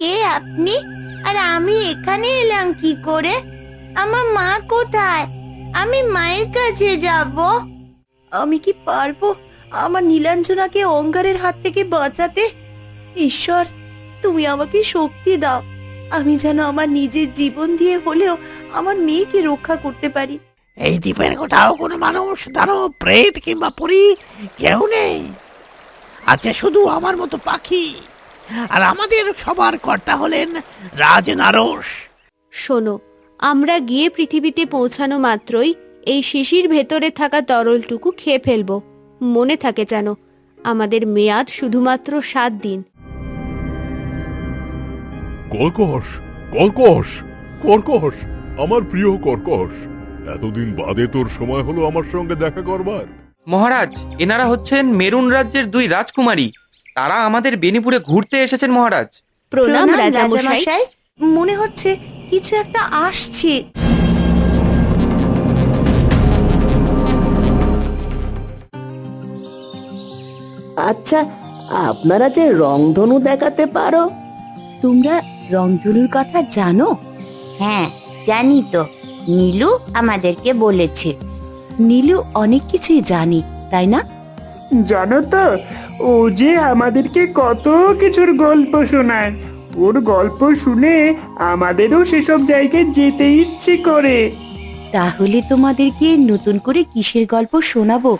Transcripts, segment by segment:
কে আপনি? আর আমি এখানে এলাম কি করে? আমার মা কোথায়? আমি মায়ের কাছে যাব। আমি কি পারবো আমার নীলাঞ্জনাকে অঙ্গারের হাত থেকে বাঁচাতে? ঈশ্বর, তুমি আমাকে শক্তি দাও, আমি যেন আমার নিজের জীবন দিয়ে হলেও আমার মেয়েকে রক্ষা করতে পারি। এই দ্বীপের কোথাও কোনো মানুষ, দানব, প্রেত কিংবা পরী কেউ নেই। আছে শুধু আমার মতো পাখি, আর আমাদের সবার কর্তা হলেন রাজনারস। শোনো, আমরা গিয়ে পৃথিবীতে পৌঁছানো মাত্রই এই শিশির ভেতরে থাকা তরলটুকু খেয়ে ফেলবো। মনে থাকে যেন, আমাদের মেয়াদ শুধুমাত্র 7 দিন। কর্কশ, কর্কশ, কর্কশ, আমার প্রিয় কর্কশ, এতদিন বাদে তোর সময় হলো আমার সঙ্গে দেখা করবার। মহারাজ, এনারা হচ্ছেন মেরুন রাজ্যের 2 রাজকুমারী। তারা আমাদের বেনিপুরে ঘুরতে এসেছেন মহারাজ। প্রণাম রাজামশাই। মনে হচ্ছে কিছু একটা আসছে। আচ্ছা, আপনারা যে রংধনু দেখাতে পারো? তোমরা রংধনুর কথা জানো? হ্যাঁ, জানি তো, নীলু আমাদেরকে বলেছে। নীলু অনেক কিছুই জানি, তাই না? জানো তো, ও যে আমাদেরকে কত কিছুর গল্প শোনায়। ওর গল্প শুনে আমাদেরও সেসব জায়গায় যেতে ইচ্ছে করে। তাহলে তোমাদেরকে নতুন করে কিসের গল্প শোনাবো?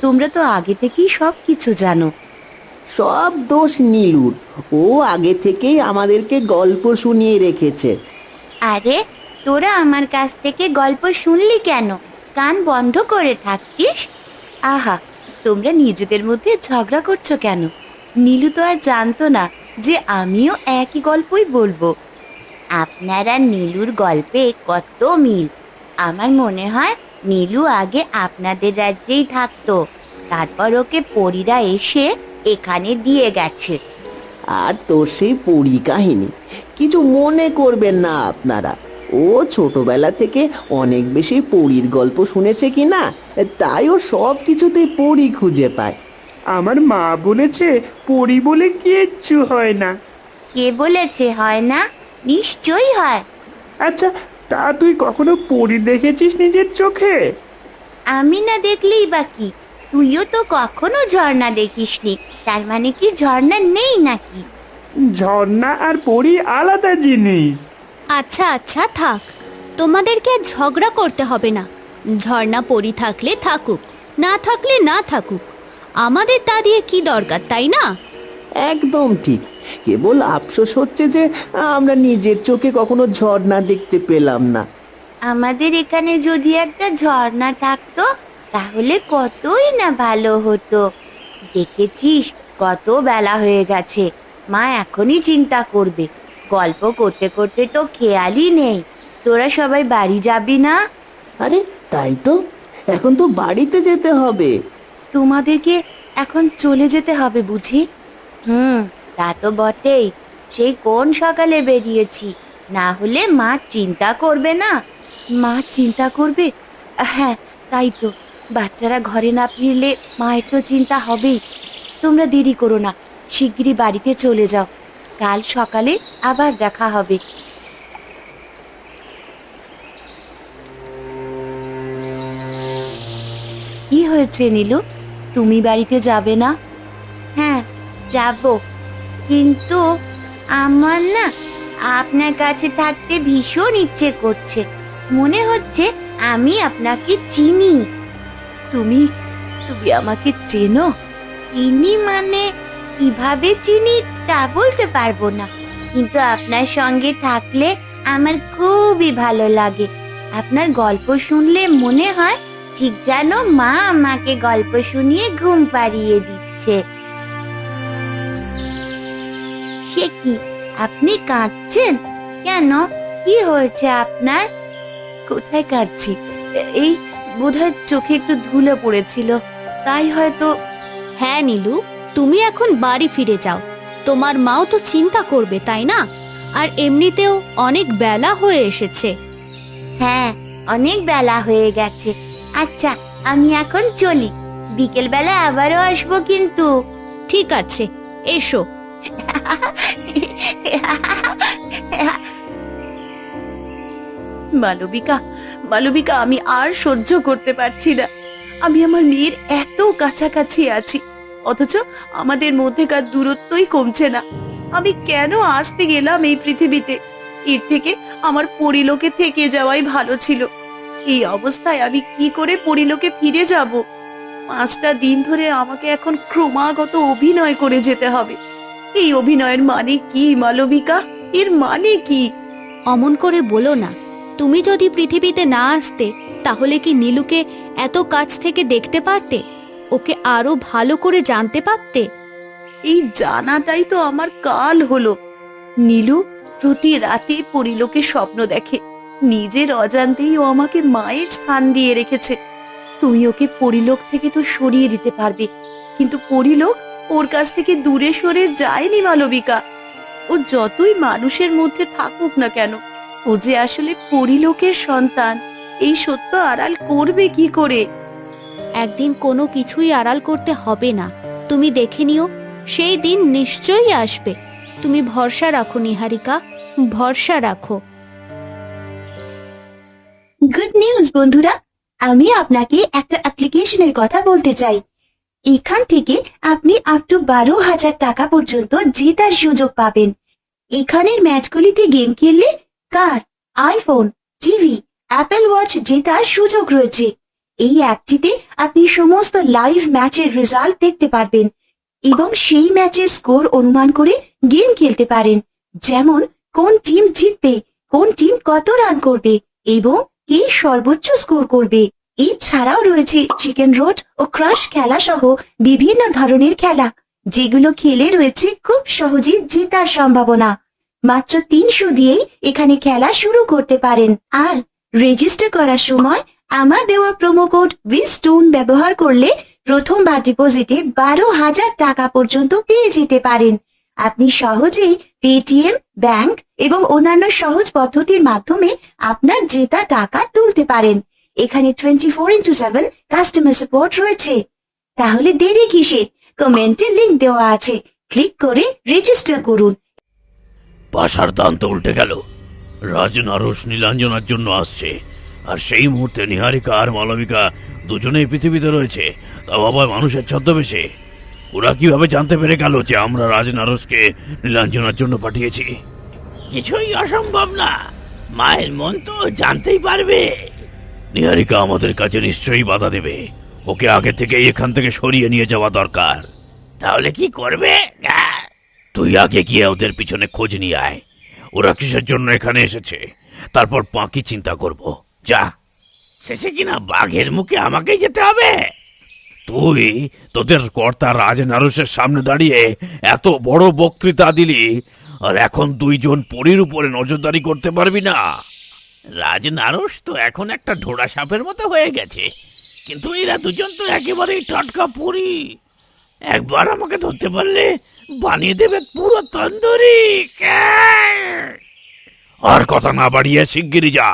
তোমরা তো আগে থেকেই সব কিছু জানো। সব দোষ নীলুর, ও আগে থেকেই আমাদেরকে গল্প শুনিয়ে রেখেছে। আরে, তোরা আমার কাছ থেকে গল্প শুনলি কেন? কান বন্ধ করে থাকতিস। আহা, তোমরা নিজেদের মধ্যে ঝগড়া করছো কেন? নীলু তো আর জানতো না যে আমিও একই গল্পই বলবো। আপনারা নীলুর গল্পে কত মিল। আমার মনে হয় নীলু আগে আপনাদের রাজ্যেই থাকতো, তারপর ওকে পরীরা এসে এখানে দিয়ে গেছে। আর তোর সেই পরী কাহিনী, কিছু মনে করবেন না আপনারা। ও ছোটবেলা থেকে অনেক বেশি পরীর গল্প শুনেছে কিনা, তাই ও সব কিছুতেই পরী খুঁজে পায়। আমার মা বলেছে পরি বলে কিচ্ছু হয় না। কে বলেছে হয় না? নিশ্চয়ই হয়। আচ্ছা, তা তুই কখনো পরি দেখেছিস নিজের চোখে? আমি না দেখলেই বা কি? তুইও তো কখনো ঝর্ণা দেখিসনি, তার মানে কি ঝর্ণা নেই নাকি? ঝর্ণা আর পরি আলাদা জিনিস। আচ্ছা আচ্ছা, থাক, তোমাদেরকে আর ঝগড়া করতে হবে না। ঝর্ণা পড়ি থাকলে থাকুক, না থাকলে না থাকুক, আমাদের তা দিয়ে কি দরকার, তাই না? একদম ঠিক। কেবল আফসোস হচ্ছে যে আমরা নিজের চোখে কখনো ঝর্ণা দেখতে পেলাম না। আমাদের এখানে যদি একটা ঝর্ণা থাকতো তাহলে কতই না ভালো হতো। দেখেছিস, কত বেলা হয়ে গেছে, মা এখনই চিন্তা করবে। গল্প করতে করতে তো খেয়ালই নেই। তোরা সবাই বাড়ি যাবি না? আরে তাই তো, এখন তো বাড়িতে যেতে হবে। তোমাদেরকে এখন চলে যেতে হবে বুঝি? তা তো বটেই। সেই কোন সকালে বেরিয়েছি, না হলে মা চিন্তা করবে না? মা চিন্তা করবে? হ্যাঁ, তাই তো। বাচ্চারা ঘরে না ফিরলে মায়ের তো চিন্তা হবেই। তোমরা দেরি করো না, শিগগিরই বাড়িতে চলে যাও। কাল সকালে আবার দেখা হবে। কি হয়েছে নীলু, তুমি বাড়িতে যাবে না? হ্যাঁ, যাব, কিন্তু আমার না আপনার কাছে থাকতে ভীষণ ইচ্ছে করছে। মনে হচ্ছে আমি আপনাকে চিনি। তুমি তুমি আমাকে চেনো? চিনি মানে কিভাবে চিনি তা বলতে পারবো না, কিন্তু আপনার সঙ্গে থাকলে আমার খুবই ভালো লাগে। আপনার গল্প শুনলে মনে হয় ঠিক যেন মা আমাকে গল্প শুনিয়ে ঘুম পাড়িয়ে দিচ্ছে। সে কি, আপনি কাঁদছেন কেন? কি হয়েছে আপনার? কোথায় কাঁদছি? এই বোধহয় চোখে একটু ধুলো পড়েছিল, তাই হয়তো। হ্যাঁ নীলু, তুমি এখন বাড়ি ফিরে যাও। তোমার মাও তো চিন্তা করবে, তাই না? আর এমনিতেও অনেক বেলা হয়ে এসেছে। হ্যাঁ, অনেক বেলা হয়ে গেছে। আচ্ছা, আমি এখন চলি, বিকেল বেলা আবারও আসবো কিন্তু। ঠিক আছে, এসো। মালবিকা, মালবিকা, আমি আর সহ্য করতে পারছি না। আমি আমার মেয়ের এত কাছাকাছি আছি, অথচ আমাদের মধ্যেকার দূরত্বই কমছে না। আমি কেন আসতে গেলাম এই পৃথিবীতে? এর থেকে আমার পরিলোকে থেকে যাওয়াই ভালো ছিল। এই অবস্থায় আমি কি করে পরিলোকে ফিরে যাব? 5টা দিন ধরে আমাকে এখন ক্রমাগত অভিনয় করে যেতে হবে। এই অভিনয়ের মানে কি মালবিকা? এর মানে কি? অমন করে বলো না। তুমি যদি পৃথিবীতে না আসতে তাহলে কি নীলুকে এত কাছ থেকে দেখতে পারতে? ওকে আরো ভালো করে জানতে পারতে? এই জানাটাই তো আমার কাল হলো। নীলু প্রতি রাতে পরিলোকে স্বপ্ন দেখে। নিজের অজান্তেই ও আমাকে মায়ের স্থান দিয়ে রেখেছে। তুমি ওকে পরিলোক থেকে তো সরিয়ে দিতে পারবে, কিন্তু পরিলোক ওর কাছ থেকে দূরে সরে যায়নি মালবিকা। ও যতই মানুষের মধ্যে থাকুক না কেন, ও যে আসলে পরিলোকের সন্তান, এই সত্য আড়াল করবে কি করে? একদিন কোনো কিছুই আড়াল করতে হবে না। তুমি দেখে নিও, সেই দিন নিশ্চয়ই আসবে। তুমি ভরসা রাখো নিহারিকা, ভরসা রাখো। গুড নিউজ বন্ধুরা, আমি আপনাকে একটা অ্যাপ্লিকেশনের কথা বলতে চাই। এখান থেকে আপনি আপ টু 12,000 টাকা পর্যন্ত জেতার সুযোগ পাবেন। এখানের ম্যাচগুলিতে গেম খেললে কার, আইফোন, টিভি, অ্যাপল ওয়াচ জেতার সুযোগ রয়েছে। এই অ্যাপটিতে আপনি সমস্ত লাইভ ম্যাচের রেজাল্ট দেখতে পারবেন এবং সেই ম্যাচের স্কোর অনুমান করে গেম খেলতে পারেন। যেমন কোন টিম জিতবে, কোন টিম কত রান করবে এবং কে সর্বোচ্চ স্কোর করবে। এছাড়াও রয়েছে চিকেন রোড ও ক্রাশ খেলা সহ বিভিন্ন ধরনের খেলা, যেগুলো খেলে রয়েছে খুব সহজে জেতার সম্ভাবনা। মাত্র 300 দিয়েই এখানে খেলা শুরু করতে পারেন। আর রেজিস্টার করার সময় আমার দেওয়া প্রোমো কোড উইজস্টোন ব্যবহার করলে প্রথমবার ডিপোজিটে 12,000 টাকা পর্যন্ত পেয়ে যেতে পারেন। আপনি সহজেই পেটিএম, ব্যাংক এবং অন্যান্য সহজ পদ্ধতির মাধ্যমে আপনার জেতা টাকা তুলতে পারেন। এখানে 24x7 কাস্টমার সাপোর্ট রয়েছে। তাহলে দেরি কিসের? কমেন্টে লিংক দেওয়া আছে, ক্লিক করে রেজিস্টার করুন। পাশার দান তো উল্টে গেল। রাজনারস নীলাঞ্জনার জন্য আসছে, আর সেই মুহূর্তে নিহারিকা আর মালবিকা দুজনেই পৃথিবীতে রয়েছে, তাও আবার মানুষের ছদ্মবেশে। ওরা কিভাবে জানতে পেরে গেল যে আমরা রাজনারসকে নীলাঞ্জনার জন্য পাঠিয়েছি? কিছুই অসম্ভব না, মায়ের মন তো জানতেই পারবে। নিহারিকা আমাদের কাছে নিশ্চয়ই বাধা দেবে। ওকে আগে থেকে এখান থেকে সরিয়ে নিয়ে যাওয়া দরকার। তাহলে কি করবে? তুই আগে গিয়ে ওদের পিছনে খোঁজ নিয়ে আয়। ওরা কিসের জন্য এখানে এসেছে, তারপর বাকি চিন্তা করব। যা। শেষে কিনা বাঘের মুখে আমাকেই যেতে হবে? তুই তোদের কর্তা রাজনারসের সামনে দাঁড়িয়ে এত বড় বক্তৃতা দিলি, আর এখন 2জন পরীর উপরে নজরদারি করতে পারবি না? রাজনারস তো এখন একটা ঢোড়া সাপের মতো হয়ে গেছে, কিন্তু এরা দুজন তো একেবারেই টাটকা পরী। একবার আমাকে ধরতে পারলে বানিয়ে দেবে পুরো তন্দুরি। আর কথা না বাড়িয়ে শিগগিরই যা।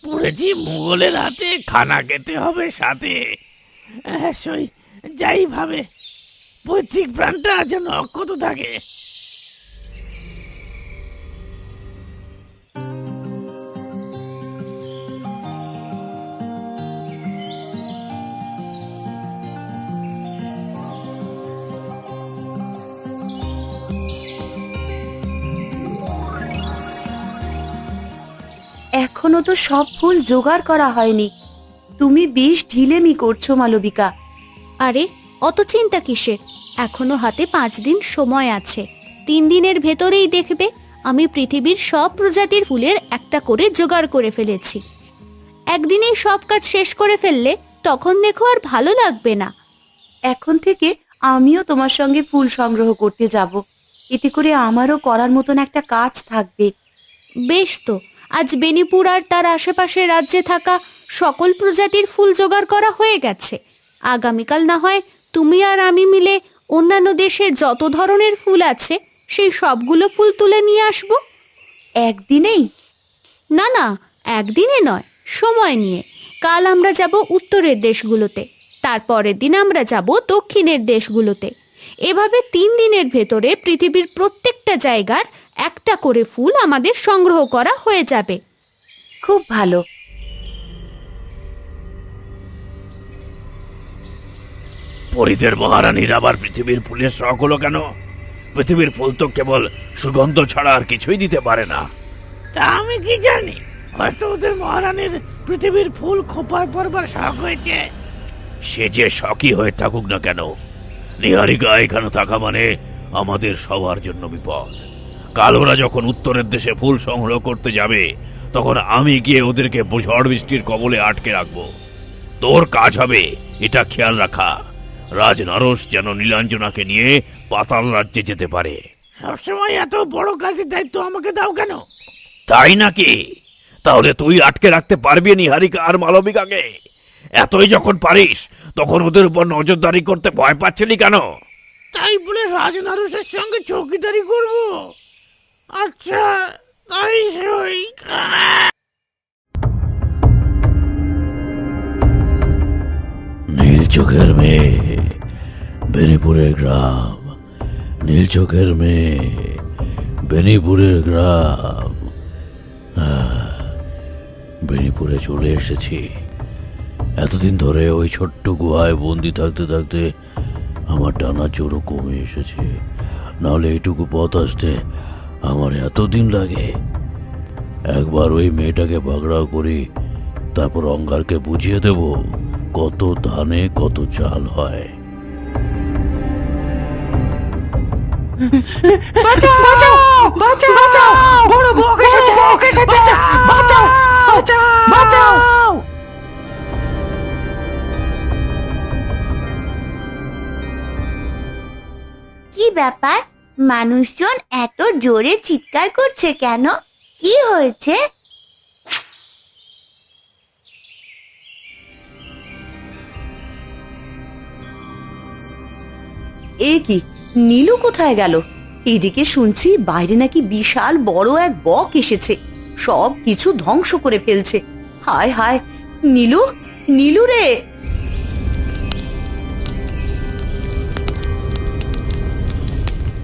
পড়েছি মুঘলের হাতে, খানা খেতে হবে সাথে। যাই ভাবে পৈতৃক প্রাণটা যেন অক্ষত থাকে। এখনো তো সব ফুল জোগাড় করা হয়নি। তুমি বেশ ঢিলেমি করছো মালবিকা। আরে অত চিন্তা কিসের? এখনো হাতে 5 দিন সময় আছে। 3 দিনের ভেতরেই দেখবে আমি পৃথিবীর সব প্রজাতির ফুলের একটা করে জোগাড় করে ফেলেছি। একদিনেই সব কাজ শেষ করে ফেললে তখন দেখো আর ভালো লাগবে না। এখন থেকে আমিও তোমার সঙ্গে ফুল সংগ্রহ করতে যাব। এতে করে আমারও করার মতন একটা কাজ থাকবে। বেশ তো, আজ বেনিপুর আর তার আশেপাশের রাজ্যে থাকা সকল প্রজাতির ফুল জোগাড় করা হয়ে গেছে। আগামীকাল না হয় তুমি আর আমি মিলে অন্যান্য দেশের যত ধরনের ফুল আছে সেই সবগুলো ফুল তুলে নিয়ে আসবো। একদিনেই? না না, একদিনে নয়, সময় নিয়ে। কাল আমরা যাব উত্তরের দেশগুলোতে, তারপরের দিন আমরা যাব দক্ষিণের দেশগুলোতে। এভাবে 3 দিনের ভেতরে পৃথিবীর প্রত্যেকটা জায়গার একটা করে ফুল আমাদের সংগ্রহ করা হয়ে যাবে। খুব ভালো। পরিদের মহারানীর আবার পৃথিবীর ফুলের শখ হলো কেন? পৃথিবীর ফুল তো কেবল সুগন্ধ ছাড়া আর কিছুই দিতে পারে না। তা আমি কি জানি, হয়তো ওদের মহারানীর পৃথিবীর ফুল খোপায় পরবার শখ হয়েছে। সে যে শখই হয়ে থাকুক না কেন, নিহারিকা এখানে থাকা মানে আমাদের সবার জন্য বিপদ। কাল ওরা যখন উত্তরের দেশে ফুল সংগ্রহ করতে যাবে, তখন আমি গিয়ে ওদেরকে ঝড় বৃষ্টির কবলে আটকে রাখবো। তোর কাজ হবে এটা খেয়াল রাখা, রাজনরস যেন নীলাঞ্জনাকে নিয়ে পাতাল রাজ্যে যেতে পারে। সবসময় এত বড় কাজের দায়িত্ব আমাকে দাও কেন? তাই নাকি? তাহলে তুই আটকে রাখতে পারবি নিহারিকা আর মালবিকাকে? এতই যখন পারিস, তখন ওদের উপর নজরদারি করতে ভয় পাচ্ছিলি কেন? তাই বলে রাজনরসের সঙ্গে চৌকিদারি করব? আচ্ছা তাই সই। নীল চোখের মেয়ে, বেনিপুরের গ্রাম। নীল চোখের মেয়ে, বেনিপুরের গ্রাম। বেনিপুরে চলে এসেছি। এতদিন ধরে ওই ছোট্ট গুহায় বন্দি থাকতে থাকতে আমার টানা জোরও কমে এসেছে। নাহলে এইটুকু পথ আসতে আমার এতদিন লাগে। একবার ওই মেয়েটাকে পাকড়াও করি, তারপর অঙ্গারকে বুঝিয়ে দেব কত ধানে কত চাল হয়। কি ব্যাপার, মানুষজন এত জোরে চিৎকার করছে কেন? কি হয়েছে? এ কি, নীলু কোথায় গেল? এদিকে শুনছি বাইরে নাকি বিশাল বড় এক বক এসেছে, সব কিছু ধ্বংস করে ফেলছে। হায় হায়, নীলু, নীলু রে!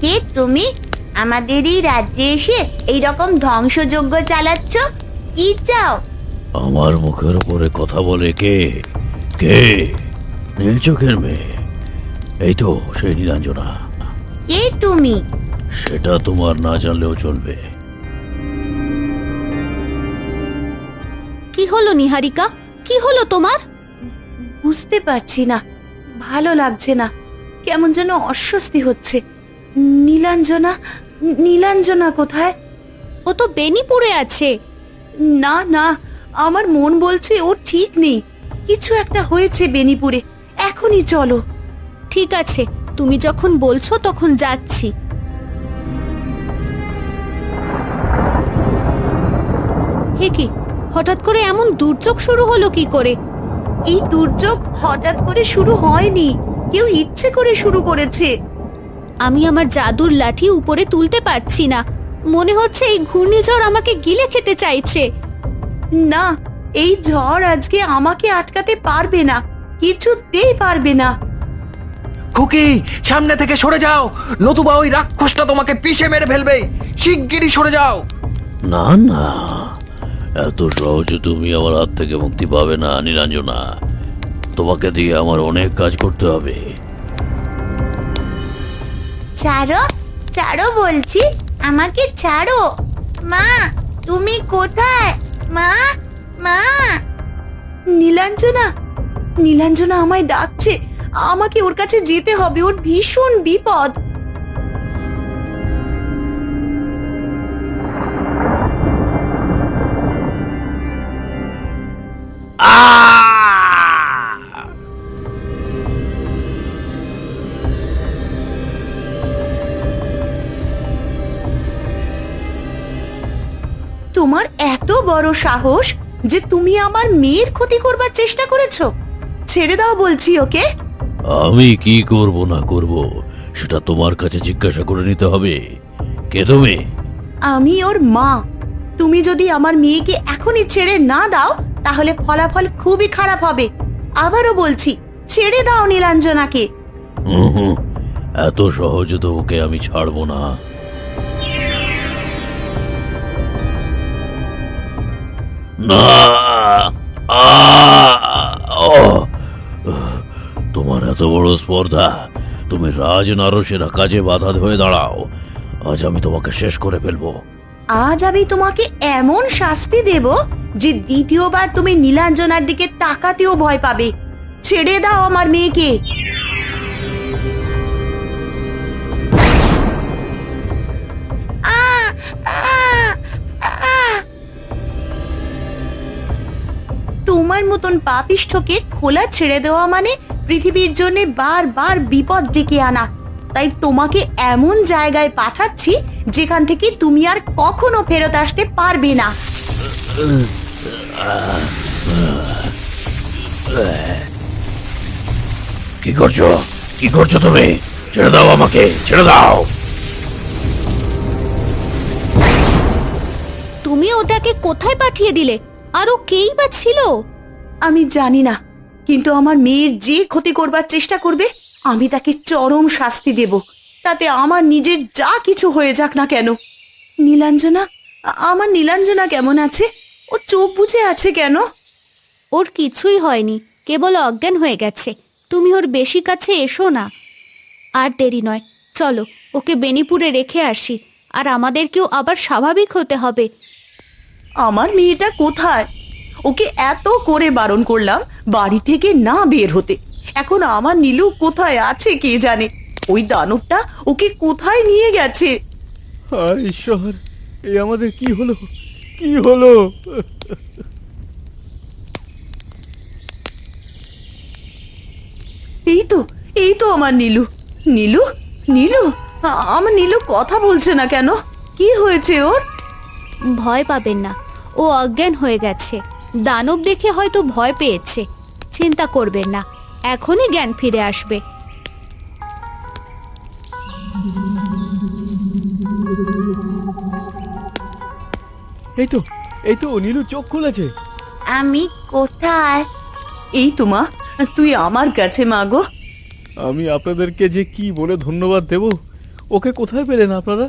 কে তুমি? আমাদের এই রাজ্যে এসে এইরকম ধ্বংসযজ্ঞ চালাচ্ছ? কি চাও? আমার মুখের উপরে কথা বলে কে? কে? নীল চোখের মেয়ে, এই তো সেই নীলাঞ্জনা। কে তুমি? সেটা তোমার না জানলেও চলবে। কি হলো নিহারিকা, কি হলো তোমার? বুঝতে পারছি না, ভালো লাগছে না, কেমন যেন অস্বস্তি হচ্ছে। নীলাঞ্জনা, নীলাঞ্জনা কোথায়? ও তো বেনিপুরে আছে। না না, আমার মন বলছে ও ঠিক নেই, কিছু একটা হয়েছে বেনিপুরে। এখনই চলো। ঠিক আছে, তুমি যখন বলছো তখন যাচ্ছি। হে কি, হঠাৎ করে এমন দুর্যোগ শুরু হলো কি করে? এই দুর্যোগ হঠাৎ করে শুরু হয়নি, কেউ ইচ্ছে করে শুরু করেছে। আমি আমার জাদুর লাঠি উপরে তুলতে পারছি না, মনে হচ্ছে এই ঘূর্ণিঝড় আমাকে গিলে খেতে চাইছে। না, এই ঝড় আজকে আমাকে আটকাতে পারবে না, কিছুতেই পারবে না। খুকি, সামনে থেকে সরে যাও, নতুবা ওই রাক্ষসটা তোমাকে পিষে মেরে ফেলবে। শিগগিরই সরে যাও। না না, এত সহজে তুমি আমার হাত থেকে মুক্তি পাবে না নীলাঞ্জনা। তোমাকে দিয়ে আমার অনেক কাজ করতে হবে। ছাড়ো, ছাড়ো বলছি, আমাকে ছাড়ো। মা, তুমি কোথায়? মা, মা! নীলাঞ্জনা, নীলাঞ্জনা আমায় ডাকছে, আমাকে ওর কাছে যেতে হবে, ওর ভীষণ বিপদ। তোমার এত বড় সাহস যে তুমি আমার মেয়ের ক্ষতি করবার চেষ্টা করেছো? ছেড়ে দাও বলছি ওকে। আমি কি করব না করব সেটা তোমার কাছে জিজ্ঞাসা করে নিতে হবে। কে তুমি? আমি ওর মা। তুমি যদি আমার মেয়েকে এখনই ছেড়ে না দাও তাহলে ফলাফল খুবই খারাপ হবে। আবারও বলছি, ছেড়ে দাও নীলাঞ্জনাকে। এত সহজে তো ওকে আমি ছাড়বো না। না, তোমার এত বড় স্পর্ধা, তুমি রাজনারসেরা কাজে বাধা হয়ে দাঁড়াও। আজ আমি তোমাকে শেষ করে ফেলবো। আজ আমি তোমাকে এমন শাস্তি দেব যে দ্বিতীয়বার তুমি নীলাঞ্জনার দিকে তাকাতেও ভয় পাবে। ছেড়ে দাও আমার মেয়েকে। তোমার মতন পাপিষ্ঠকে খোলা ছেড়ে দেওয়া মানে পৃথিবীর জন্য বারবার বিপদ ডেকে আনা। তাই তোমাকে এমন জায়গায় পাঠাচ্ছি যেখান থেকে তুমি আর কখনো ফেরত আসতে পারবে না। কি করছো? কি করছো তুমি? ছেড়ে দাও আমাকে, ছেড়ে দাও। তুমি ওটাকে কোথায় পাঠিয়ে দিলে? আর ও কেই বা ছিল? আমি জানি না, কিন্তু আমার মেয়ের যে ক্ষতি করবার চেষ্টা করবে আমি তাকে চরম শাস্তি দেব, তাতে আমার নিজের যা কিছু হয়ে যাক না কেন। নীলাঞ্জনা, আমার নীলাঞ্জনা কেমন আছে? ও চোখ বুজে আছে কেন? ওর কিছুই হয়নি, কেবল অজ্ঞান হয়ে গেছে। তুমি ওর বেশি কাছে এসো না। আর দেরি নয়, চলো ওকে বেনিপুরে রেখে আসি। আর আমাদেরকেও আবার স্বাভাবিক হতে হবে। আমার মেয়েটা কোথায়? ওকে এত করে বারণ করলাম বাড়ি থেকে না বের হতে। এখন আমার নীলু কোথায় আছে কে জানে। ওই দানবটা ওকে কোথায় নিয়ে গেছে? হায় ঈশ্বর, এই আমাদের কি হলো, কি হলো? এই তো আমার নীলু। নীলু, নীলু, আমার নীলু কথা বলছে না কেন? কি হয়েছে ওর? ভয় পাবেন না, ও অজ্ঞান হয়ে গেছে। দানব দেখে হয়তো ভয় পেয়েছে। চিন্তা করবেন না, এখনই জ্ঞান ফিরে আসবে। এই তো নীলু চোখ খুলেছে। আমি কোথায়? এই তো মা, তুই আমার কাছে মা গো। আমি আপনাদেরকে যে কি বলে ধন্যবাদ দেব। ওকে কোথায় পেলেন আপনারা?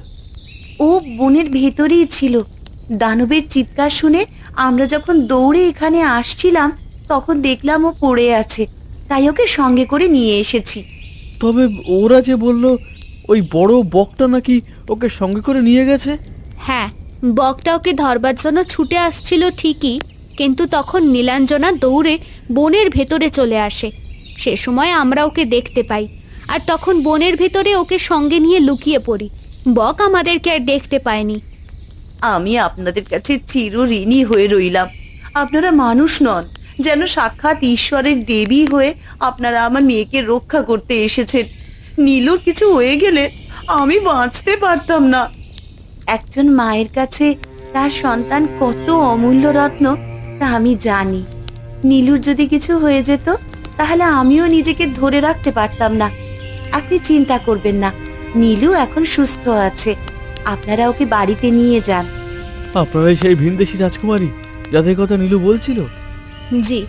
ও বনের ভেতরেই ছিল। দানবের চিৎকার শুনে আমরা যখন দৌড়ে এখানে আসছিলাম তখন দেখলাম ও পড়ে আছে, তাই ওকে সঙ্গে করে নিয়ে এসেছি। তবে ওরা যে বলল ওই বড় বকটা নাকি ওকে সঙ্গে করে নিয়ে গেছে। হ্যাঁ, বকটা ওকে ধরবার জন্য ছুটে আসছিল ঠিকই, কিন্তু তখন নীলাঞ্জনা দৌড়ে বনের ভেতরে চলে আসে। সে সময় আমরা ওকে দেখতে পাই, আর তখন বনের ভেতরে ওকে সঙ্গে নিয়ে লুকিয়ে পড়ি। বক আমাদেরকে আর দেখতে পায়নি। আমি আপনাদের কাছে চিরঋণী হয়ে রইলাম। আপনারা মানুষ নন, যেন সাক্ষাৎ ঈশ্বরের দেবী হয়ে আপনারা আমার মেয়েকে রক্ষা করতে এসেছেন। নীলুর কিছু হয়ে গেলে আমি বাঁচতে পারতাম না। একজন মায়ের কাছে তার সন্তান কত অমূল্য রত্ন তা আমি জানি। নীলুর যদি কিছু হয়ে যেত তাহলে আমিও নিজেকে ধরে রাখতে পারতাম না। আপনি চিন্তা করবেন না, নীলু এখন সুস্থ আছে। আপনারা ওকে বাড়িতে নিয়ে যান। আপনারাই সেই ভিনদেশী রাজকুমারী যাদের কথা নীলু বলছিল? জি,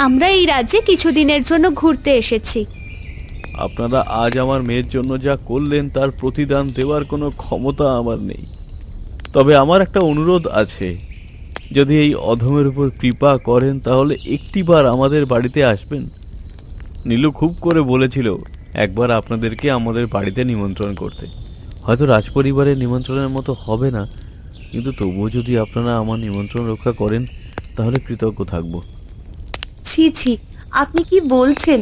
আমরা এই রাজ্যে কিছুদিনের জন্য ঘুরতে এসেছি। আপনারা আজ আমার মেয়ের জন্য যা করলেন তার প্রতিদান দেওয়ার কোনো ক্ষমতা আমার নেই। তবে আমার একটা অনুরোধ আছে, যদি এই অধমের উপর কৃপা করেন তাহলে একটিবার আমাদের বাড়িতে আসবেন। নীলু খুব করে বলেছিল একবার আপনাদেরকে আমাদের বাড়িতে নিমন্ত্রণ করতে। হয়তো রাজপরিবারের নিমন্ত্রণের মতো হবে না, কিন্তু তবুও যদি আপনারা আমার নিমন্ত্রণ রক্ষা করেন তাহলে কৃতজ্ঞ থাকব। ছি ছি, আপনি কি বলছেন?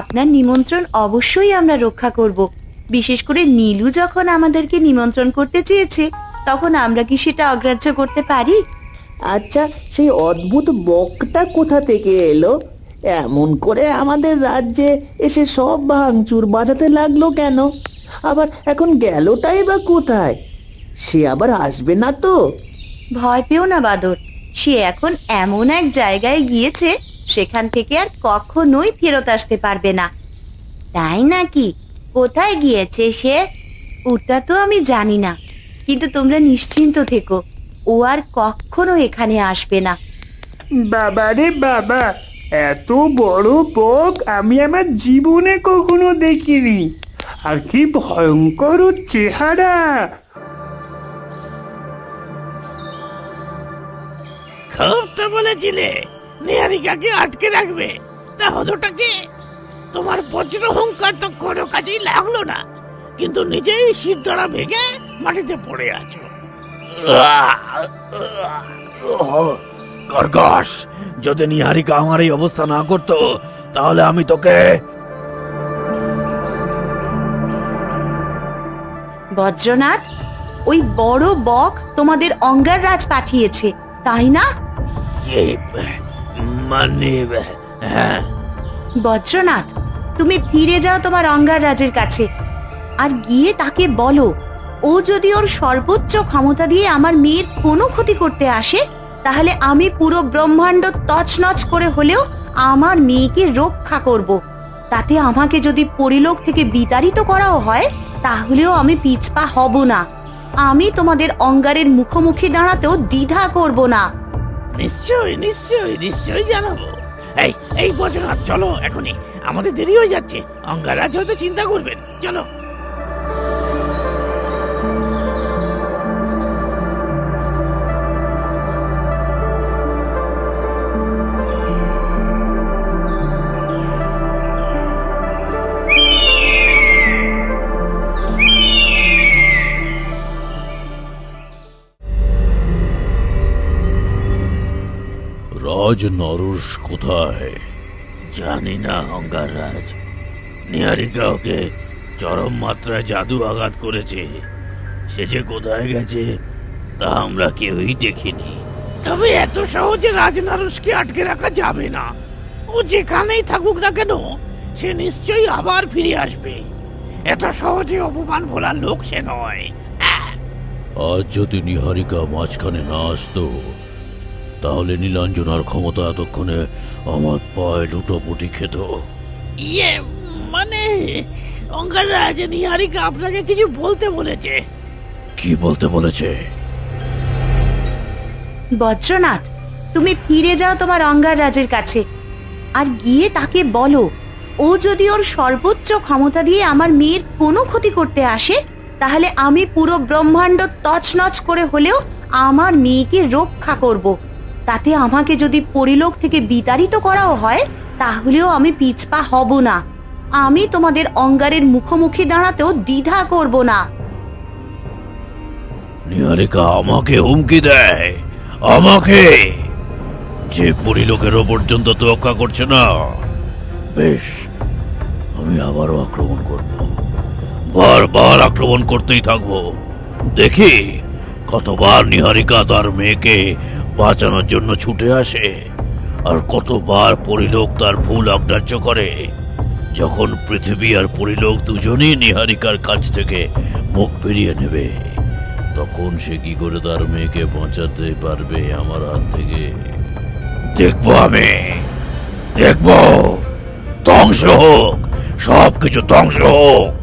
আপনার নিমন্ত্রণ অবশ্যই আমরা রক্ষা করব। বিশেষ করে নীলু যখন আমাদেরকে নিমন্ত্রণ করতে চেয়েছে তখন আমরা কি সেটা অগ্রাহ্য করতে পারি? আচ্ছা, সেই অদ্ভুত বকটা কোথা থেকে এলো? এমন করে আমাদের রাজ্যে এসে সব ভাঙচুর বাঁধাতে লাগলো কেন? আবার এখন গেলটাই বা কোথায়? সে আবার আসবে না তো? ভয় পেও না বাদর, সে এখন এমন এক জায়গায় গিয়েছে সেখান থেকে আর কখনোই ফেরত আসতে পারবে না। তাই নাকি? কোথায় গিয়েছে সে? ওটা তো আমি জানি না, কিন্তু তোমরা নিশ্চিন্ত থেকো, ও আর কখনো এখানে আসবে না। বাবা রে বাবা, এত বড় বক আমি আমার জীবনে কখনো দেখিনি। আর কি ভয়ঙ্কর ওর চেহারা! খুব তো বলেছিলে নিহারিকাকে আটকে রাখবে, তা হলোটা কি? তোমার বজ্র হুঙ্কার তো কোনো কাজেই লাগলো না, কিন্তু নিজেই শিরদাঁড়া ভেঙে মাটিতে পড়ে আছো। কর্কশ, যদি নিহারিকা আমার এই অবস্থা না করতো তাহলে আমি তোকে... বজ্রনাথ, ওই বড় বক তোমাদের অঙ্গার রাজ পাঠিয়েছে, তাই না? মানে হ্যাঁ। বজ্রনাথ, তুমি ফিরে যাও তোমার অঙ্গার রাজের কাছে, আর গিয়ে তাকে বলো ও যদি ওর সর্বোচ্চ ক্ষমতা দিয়ে আমার মেয়ের কোনো ক্ষতি করতে আসে, তাহলে আমি পুরো ব্রহ্মাণ্ড তছনছ করে হলেও আমার মেয়েকে রক্ষা করব। তাতে আমাকে যদি পরিলোক থেকে বিতাড়িত করাও হয়, তাহলেও আমি পিছপা হব না। আমি তোমাদের অঙ্গারের মুখোমুখি দাঁড়াতেও দ্বিধা করব না। নিশ্চয়ই নিশ্চয়ই নিশ্চয়ই জানাবো। এই এই বজ্রনাথ, চলো এখনই, আমাদের দেরি হয়ে যাচ্ছে। অঙ্গারাজ হয়তো চিন্তা করবেন, চলো। রাজ নরস কোথায়? জানি না অঙ্গারাজ, নিহারিকা ওকে চরম মাত্রায় জাদু আঘাত করেছে। সে যে কোথায় গেছে তা আমরা কেউই দেখিনি। তবে এত সহজে রাজনারসকে আটকে রাখা যাবে না। ও যেখানেই থাকুক না কেন, সে নিশ্চয়ই আবার ফিরে আসবে। এত সহজে অপমান ভোলার লোক সে নয়। আজ যদি নিহারিকা মাঝখানে না আসতো, তাহলে নীলাঞ্জনার ক্ষমতা এতক্ষণে আমার পায়ে লুটোপুটি খেত। ইয়ে মানে অঙ্গারাজ, নিহারিকা আপনাকে কিছু বলতে বলেছে। কি বলতে বলেছে? বজ্রনাথ, তুমি ফিরে যাও তোমার অঙ্গার রাজের কাছে, আর গিয়ে তাকে বলো ও যদি ওর সর্বোচ্চ ক্ষমতা দিয়ে আমার মেয়ের কোনো ক্ষতি করতে আসে, তাহলে আমি পুরো ব্রহ্মাণ্ড তছনছ করে হলেও আমার মেয়েকে রক্ষা করব। তাতে আমাকে যদি পরিলোক থেকে বিতাড়িত করাও হয়, তাহলেও আমি পিছপা হব না। আমি তোমাদের অঙ্গারের মুখোমুখি দাঁড়াতেও দ্বিধা করব না। নিহারিকা আমাকে হুমকি দেয়, আমাকে, যে পরিলোকেরও পর্যন্ত তোয়াক্কা করছে না। বেশ, আমি আবারও আক্রমণ করব, বারবার আক্রমণ করতেই থাকবো। দেখি কতবার নিহারিকা তার মেয়েকে বাঁচানোর জন্য ছুটে আসে, আর কতবার পরিলোক তার ভুল অগ্রাহ্য করে। যখন পৃথিবী আর পরিলোক দুজনেই নিহারিকার কাছ থেকে মুখ ফিরিয়ে নেবে, তখন সে কি করে তার মেয়েকে বাঁচাতে পারবে আমার হাত থেকে? দেখবো আমি, দেখবো। ধ্বংস হোক, সবকিছু ধ্বংস হোক।